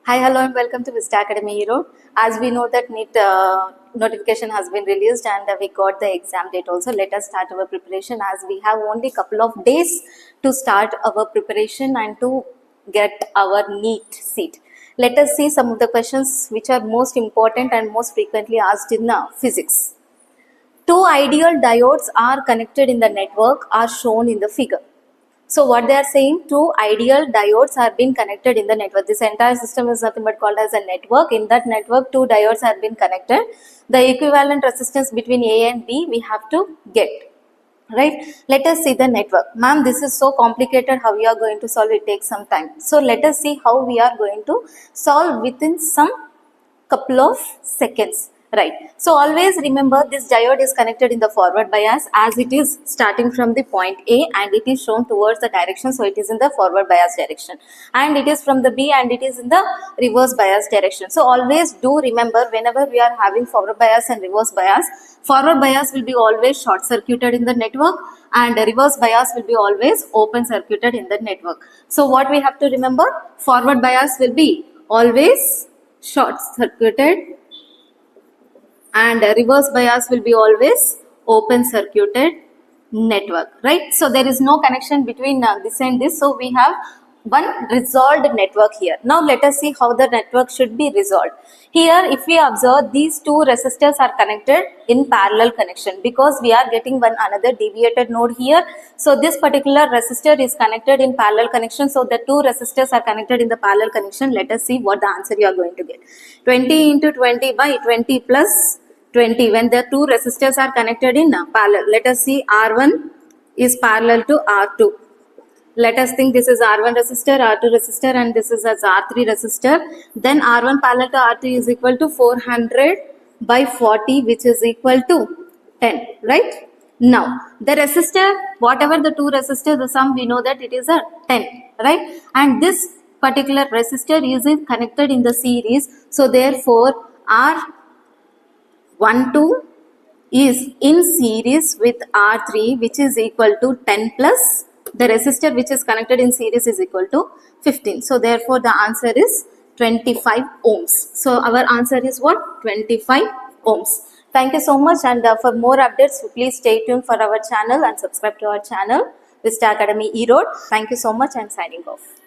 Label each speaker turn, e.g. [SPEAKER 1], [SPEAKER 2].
[SPEAKER 1] Hi, hello, and welcome to Vista Academy Hero. As we know that NEET notification has been released and we got the exam date also. Let us start our preparation as we have only couple of days to start our preparation and to get our NEET seat. Let us see some of the questions which are most important and most frequently asked in physics. Two ideal diodes are connected in the network are shown in the figure. So what they are saying, two ideal diodes are being connected in the network. This entire system is nothing but called as a network. In that network, two diodes have been connected. The equivalent resistance between A and B we have to get. Right? Let us see the network. Ma'am, this is so complicated. How we are going to solve it takes some time. So let us see how we are going to solve within some couple of seconds. Right. So always remember this diode is connected in the forward bias as it is starting from the point A and it is shown towards the direction. So it is in the forward bias direction, and it is from the B and it is in the reverse bias direction. So always do remember whenever we are having forward bias and reverse bias, forward bias will be always short circuited in the network and reverse bias will be always open circuited in the network. So what we have to remember, forward bias will be always short circuited and reverse bias will be always open circuited network, right? So there is no connection between this and this. So we have one resolved network here. Now let us see how the network should be resolved. Here if we observe, these two resistors are connected in parallel connection because we are getting one another deviated node here. So this particular resistor is connected in parallel connection. So the two resistors are connected in the parallel connection. Let us see what the answer you are going to get. 20 into 20 by 20 plus 20 when the two resistors are connected in parallel. Let us see, R1 is parallel to R2. Let us think this is R1 resistor, R2 resistor, and this is as R3 resistor. Then R1 parallel to R3 is equal to 400 by 40, which is equal to 10, right? Now, the resistor, whatever the two resistors, the sum we know that it is a 10, right? And this particular resistor is connected in the series. So, therefore, R12 is in series with R3, which is equal to 10 plus the resistor which is connected in series is equal to 15. So therefore the answer is 25 ohms. So our answer is what? 25 ohms. Thank you so much, and for more updates please stay tuned for our channel and subscribe to our channel, Vista Academy E-Road. Thank you so much and signing off.